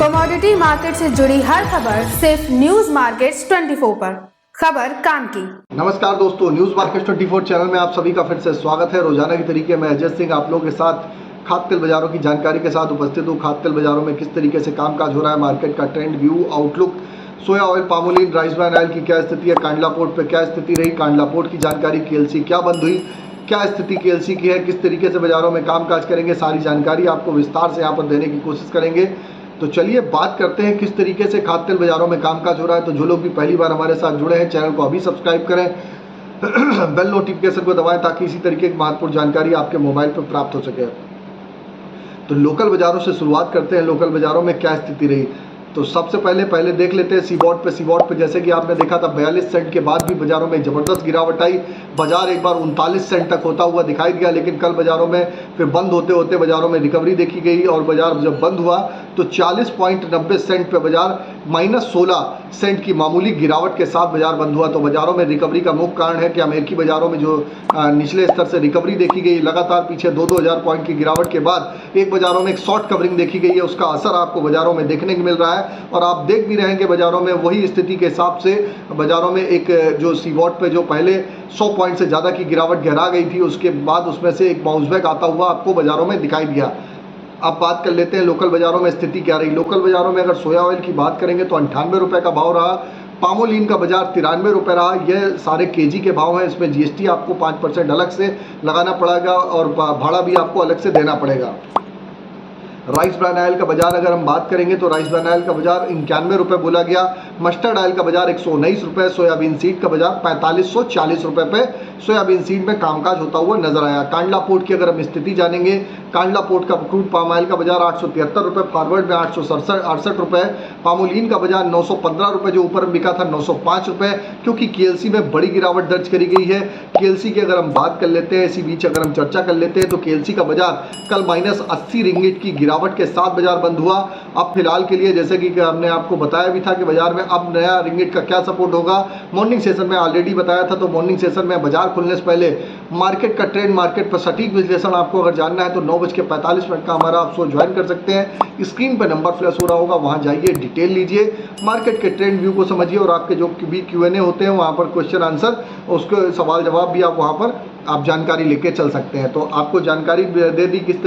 Commodity market से जुड़ी हर खबर सिर्फ न्यूज मार्केट्स 24 पर। खबर काम की। नमस्कार दोस्तों, न्यूज मार्केट्स 24 चैनल में आप सभी का फिर से स्वागत है। रोजाना की तरीके मैं अजय सिंह आप लोगों के साथ खाद्य तेल बाजारों की जानकारी के साथ उपस्थित हूँ। खाद्य तेल बाजारों में किस तरीके से कामकाज हो रहा है, मार्केट का ट्रेंड, व्यू, आउटलुक, सोया oil, palmolein, rice bran oil की क्या स्थिति है, कांडला पोर्ट पे क्या स्थिति रही, कांडला पोर्ट की जानकारी, केएलसी क्या बंद हुई, क्या स्थिति केएलसी की है, किस तरीके से बाजारों में कामकाज करेंगे, सारी जानकारी आपको विस्तार से यहाँ पर देने की कोशिश करेंगे। तो चलिए बात करते हैं किस तरीके से खाद्य तेल बाजारों में कामकाज हो रहा है। तो जो लोग भी पहली बार हमारे साथ जुड़े हैं, चैनल को अभी सब्सक्राइब करें, बेल नोटिफिकेशन को दबाएं ताकि इसी तरीके की महत्वपूर्ण जानकारी आपके मोबाइल पर प्राप्त हो सके। तो लोकल बाजारों से शुरुआत करते हैं। लोकल बाजारों में क्या स्थिति रही, तो सबसे पहले देख लेते हैं सीबॉट पे जैसे कि आपने देखा था 42 सेंट के बाद भी बाजारों में ज़बरदस्त गिरावट आई। बाजार एक बार 39 सेंट तक होता हुआ दिखाई दिया, लेकिन कल बाजारों में फिर बंद होते होते बाजारों में रिकवरी देखी गई और बाजार जब बंद हुआ तो 40.90 सेंट पे बाजार -16 सेंट की मामूली गिरावट के साथ बाजार बंद हुआ। तो बाजारों में रिकवरी का मुख्य कारण है कि अमेरिकी बाजारों में जो निचले स्तर से रिकवरी देखी गई, लगातार पीछे 2-2 हज़ार पॉइंट की गिरावट के बाद एक बाजारों में एक शॉर्ट कवरिंग देखी गई है। उसका असर आपको बाजारों में देखने को मिल रहा है और आप देख भी रहेंगे बाजारों में वही स्थिति के हिसाब से बाजारों में एक जो सीबॉट पे जो पहले 100 पॉइंट से ज़्यादा की गिरावट गहरा गई थी, उसके बाद उसमें से एक बाउंस बैक आता हुआ आपको बाजारों में दिखाई दिया। अब बात कर लेते हैं लोकल बाजारोों में स्थिति क्या रही। लोकल बाजारों में अगर सोया ऑयल की बात करेंगे तो 98 रुपये का भाव रहा। पामोलिन का बाजार 93 रुपये रहा। यह सारे केजी के भाव हैं। इसमें जीएसटी आपको 5% अलग से लगाना पड़ेगा और भाड़ा भी आपको अलग से देना पड़ेगा। राइस ब्रान ऑयल का बाजार अगर हम बात करेंगे तो राइस ब्रान ऑयल का बाजार 91 रुपये बोला गया। मस्टर्ड ऑयल का बाजार 119 रुपये। सोयाबीन सीड का बाजार 4540 रुपये पे सोयाबीन सीड में कामकाज होता हुआ नजर आया। कांडला पोर्ट की अगर हम स्थिति जानेंगे, कांडला पोर्ट का क्रूड पाम ऑयल का बाजार 873 रुपये, फॉरवर्ड में 868 रुपये। पामोलिन का बाजार 915 रुपये, जो ऊपर बिका था 905 रुपये, क्योंकि केएलसी में बड़ी गिरावट दर्ज करी गई है। केएलसी की अगर हम बात कर लेते हैं, इसी बीच अगर हम चर्चा कर लेते हैं तो केएलसी का बाजार कल -80 रिंगिट की गिरावट के साथ बाजार बंद हुआ। अब फिलहाल के लिए जैसे कि हमने आपको बताया भी था कि बाजार में अब नया रिंगिट का क्या सपोर्ट होगा, मॉर्निंग सेशन में ऑलरेडी बताया था। तो मॉर्निंग सेशन में बाजार खुलने से पहले मार्केट का ट्रेंड, मार्केट पर सटीक विश्लेषण आपको अगर जानना है तो 9:45 का हमारा आप शो ज्वाइन कर सकते हैं। स्क्रीन पर नंबर फ्लैश हो रहा होगा, वहां जाइए, डिटेल लीजिए, मार्केट के ट्रेंड व्यू को समझिए और आपके जो भी Q&A होते हैं वहां पर क्वेश्चन आंसर, उसके सवाल जवाब भी आप वहां पर आप जानकारी लेके चल सकते हैं। तो आपको जानकारी दे दी किस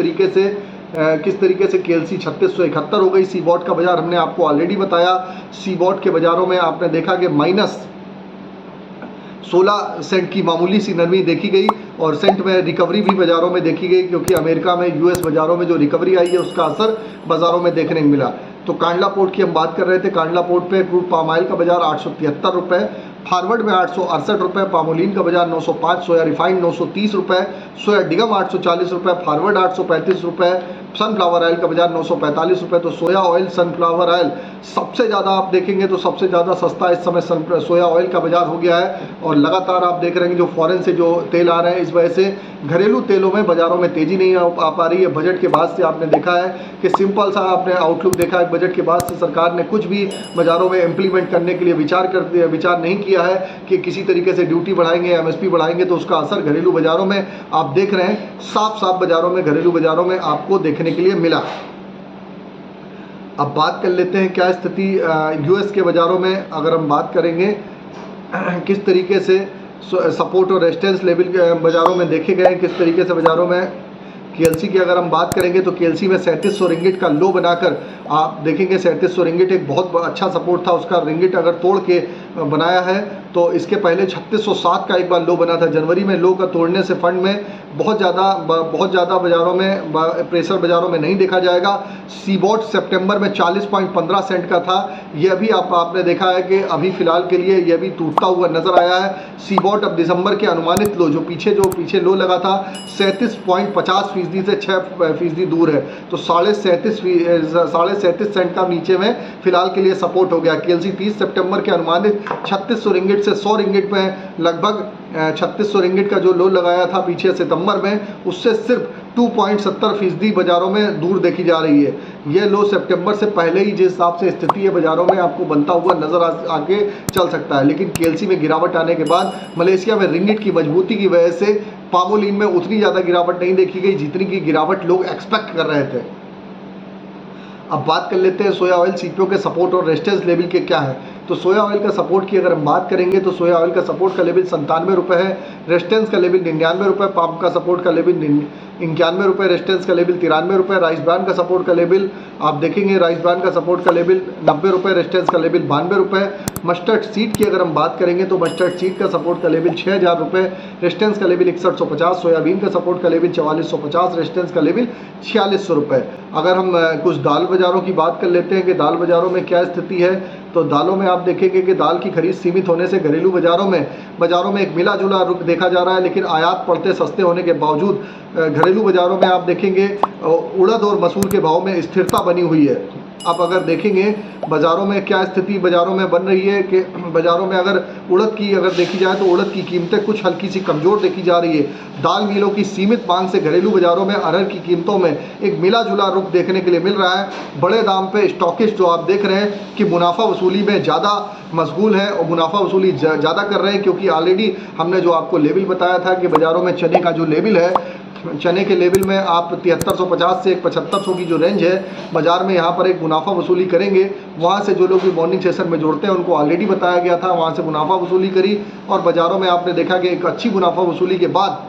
तरीके से केएलसी 3671 हो गई। सीबॉट का बाजार हमने आपको ऑलरेडी बताया। सीबॉट के बाजारों में आपने देखा कि -16 सेंट की मामूली सी नरमी देखी गई और सेंट में रिकवरी भी बाजारों में देखी गई, क्योंकि अमेरिका में यूएस बाजारों में जो रिकवरी आई है उसका असर बाजारों में देखने को मिला। तो कांडला पोर्ट की हम बात कर रहे थे। कांडला पोर्ट पे क्रूड पाम ऑयल का बाजार 873 रुपये, फॉरवर्ड में 868 रुपये, पामोलिन का बाजार 905, सोया रिफाइंड 930 रुपये, सोया डिगम 840 रुपये, फॉरवर्ड 835 रुपये, सनफ्लावर ऑयल का बाजार 945 रुपये। तो सोया ऑयल, सनफ्लावर ऑयल सबसे ज़्यादा आप देखेंगे तो सबसे ज़्यादा सस्ता इस समय सोया ऑयल का बाजार हो गया है। और लगातार आप देख रहे हैं जो फॉरेन से जो तेल आ रहे हैं, इस वजह से घरेलू तेलों में बाजारों में तेज़ी नहीं आ पा रही है। बजट के बाद से आपने देखा है कि सिंपल सा आपने आउटलुक देखा है, बजट के बाद से सरकार ने कुछ भी बाजारों में इम्प्लीमेंट करने के लिए विचार नहीं किया है कि किसी तरीके से ड्यूटी बढ़ाएंगे, एमएसपी बढ़ाएंगे। तो उसका असर घरेलू बाजारों में आप देख रहे हैं, साफ बाजारों में, घरेलू बाजारों में आपको देखने के लिए मिला। अब बात कर लेते हैं क्या स्थिति यूएस के बाजारों में अगर हम बात करेंगे, किस तरीके से सपोर्ट और रेजिस्टेंस लेवल बाजारों में देखे गए, किस तरीके से बाजारों में। केएलसी की अगर हम बात करेंगे तो केएलसी में 3700 रिंगिट का लो बनाकर आप देखेंगे 3700 रिंगिट एक बहुत अच्छा सपोर्ट था। उसका रिंगिट अगर तोड़ के बनाया है तो इसके पहले 3607 का एक बार लो बना था। जनवरी में लो का तोड़ने से फंड में बहुत ज़्यादा बाजारों में प्रेशर बाजारों में नहीं देखा जाएगा। सीबॉट सितंबर में 40.15 सेंट का था, यह भी आपने देखा है कि अभी फिलहाल के लिए यह भी टूटता हुआ नजर आया है। सीबॉट अब दिसंबर के अनुमानित लो, जो पीछे लो लगा था 37.50% से 6% दूर है। तो 37.5 सेंट का नीचे में फिलहाल के लिए सपोर्ट हो गया। केएलसी 30 सितंबर के अनुमानित 3600 रिंगिट से 100 रिंगिट में लगभग 3600 रिंगिट का जो लो लगाया था पीछे सितंबर में, उससे सिर्फ 2.70% बाजारों में दूर देखी जा रही है। ये लो सितंबर से पहले ही जिस हिसाब से स्थिति है बाजारों में आपको बनता हुआ नजर आगे चल सकता है। लेकिन केएलसी में गिरावट आने के बाद मलेशिया में रिंगिट की मजबूती की वजह से पामोलिन में उतनी ज़्यादा गिरावट नहीं देखी गई जितनी की गिरावट लोग एक्सपेक्ट कर रहे थे। अब बात कर लेते हैं सोया ऑयल सीपीओ के सपोर्ट और रेजिस्टेंस लेवल के क्या है। तो सोया ऑयल का सपोर्ट की अगर हम बात करेंगे तो सोया ऑयल का सपोर्ट का लेवल 97 रुपये है, रेजिस्टेंस का लेवल 99 रुपये, पाम का सपोर्ट का लेवल 91 रुपये, रेजिस्टेंस का लेवल 93 रुपये, राइस ब्रांड का सपोर्ट का लेवल आप देखेंगे राइस ब्रांड का सपोर्ट का लेवल 90 रुपये, रेजिस्टेंस का लेवल 92 रुपये। मस्टर्ड सीड की अगर हम बात करेंगे तो मस्टर्ड सीड का सपोर्ट का लेवल 6000 रुपये, रेजिस्टेंस का लेवल 6150, सोयाबीन का सपोर्ट का लेवल 4450, रेजिस्टेंस का लेवल 4600 रुपये। अगर हम कुछ दाल बाज़ारों की बात कर लेते हैं कि दाल बाज़ारों में क्या स्थिति है, तो दालों में आप देखेंगे कि दाल की खरीद सीमित होने से घरेलू बाज़ारों में एक मिला जुला रुख देखा जा रहा है, लेकिन आयात पड़ते सस्ते होने के बावजूद घरेलू बाज़ारों में आप देखेंगे उड़द और मसूर के भाव में स्थिरता बनी हुई है। आप अगर देखेंगे बाज़ारों में क्या स्थिति बाज़ारों में बन रही है कि बाज़ारों में अगर उड़द की अगर देखी जाए तो उड़द की कीमतें कुछ हल्की सी कमज़ोर देखी जा रही है। दाल मिलों की सीमित मांग से घरेलू बाज़ारों में अरहर की कीमतों में एक मिला जुला रुख देखने के लिए मिल रहा है। बड़े दाम पे स्टॉकिस्ट जो आप देख रहे हैं कि मुनाफा वसूली में ज़्यादा मशगूल है और मुनाफा वसूली ज़्यादा कर रहे हैं, क्योंकि ऑलरेडी हमने जो आपको लेवल बताया था कि बाज़ारों में चने का जो लेवल है, चने के लेवल में आप 7350 से एक 7500 की जो रेंज है बाज़ार में यहाँ पर एक मुनाफा वसूली करेंगे। वहाँ से जो लोग भी मॉर्निंग सेशन में जुड़ते हैं उनको ऑलरेडी बताया गया था, वहाँ से मुनाफा वसूली करी और बाज़ारों में आपने देखा कि एक अच्छी मुनाफा वसूली के बाद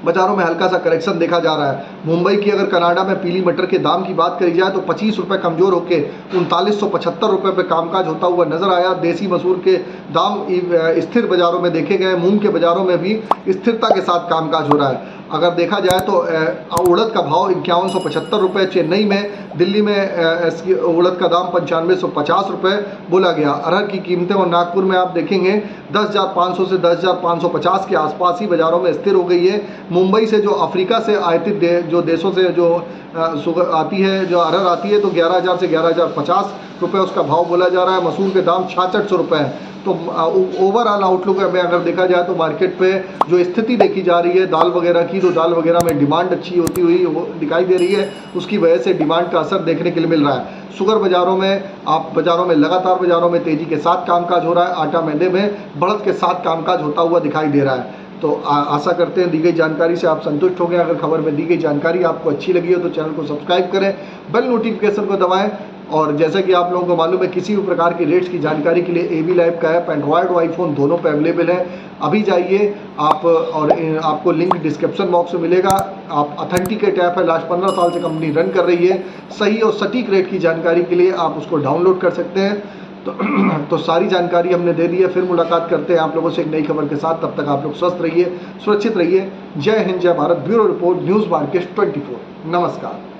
बाज़ारों में हल्का सा करेक्शन देखा जा रहा है। मुंबई की अगर कनाडा में पीली मटर के दाम की बात करी जाए तो 25 रुपये कमज़ोर होकर 3975 रुपये पर कामकाज होता हुआ नजर आया। देसी मसूर के दाम स्थिर बाज़ारों में देखे गए, मूंग के बाज़ारों में भी स्थिरता के साथ कामकाज हो रहा है। अगर देखा जाए तो उड़द का भाव 5175 रुपये, चेन्नई में, दिल्ली में उड़द का दाम 9550 रुपये बोला गया। अरहर की कीमतें और नागपुर में आप देखेंगे 10,500 से 10,550 के आसपास ही बाज़ारों में स्थिर हो गई है। मुंबई से जो अफ्रीका से आयातित जो देशों से जो शुगर आती है, जो अरहर आती है, तो 11,000 से 11,050 रुपये उसका भाव बोला जा रहा है। मसूर के दाम 6600 रुपये है। तो ओवरऑल आउटलुक में अगर देखा जाए तो मार्केट पे जो स्थिति देखी जा रही है दाल वगैरह की, तो दाल वगैरह में डिमांड अच्छी होती हुई वो दिखाई दे रही है, उसकी वजह से डिमांड का असर देखने के लिए मिल रहा है। शुगर बाज़ारों में लगातार बाज़ारों में तेज़ी के साथ कामकाज हो रहा है। आटा मैदे में बढ़त के साथ कामकाज होता हुआ दिखाई दे रहा है। तो आशा करते हैं दी गई जानकारी से आप संतुष्ट हो गए। अगर खबर में दी गई जानकारी आपको अच्छी लगी हो तो चैनल को सब्सक्राइब करें, बेल नोटिफिकेशन को दबाएं। और जैसे कि आप लोगों को मालूम है किसी भी प्रकार की रेट्स की जानकारी के लिए AB लाइव का ऐप एंड्रॉयड और आईफोन दोनों पे अवेलेबल है। अभी जाइए आप और आपको लिंक डिस्क्रिप्शन बॉक्स में मिलेगा। आप ऑथेंटिकेट ऐप है, लास्ट 15 साल से कंपनी रन कर रही है। सही और सटीक रेट की जानकारी के लिए आप उसको डाउनलोड कर सकते हैं। तो सारी जानकारी हमने दे दी है। फिर मुलाकात करते हैं आप लोगों से एक नई खबर के साथ। तब तक आप लोग स्वस्थ रहिए, सुरक्षित रहिए। जय हिंद, जय Bharat. Bureau report, news market 24। नमस्कार।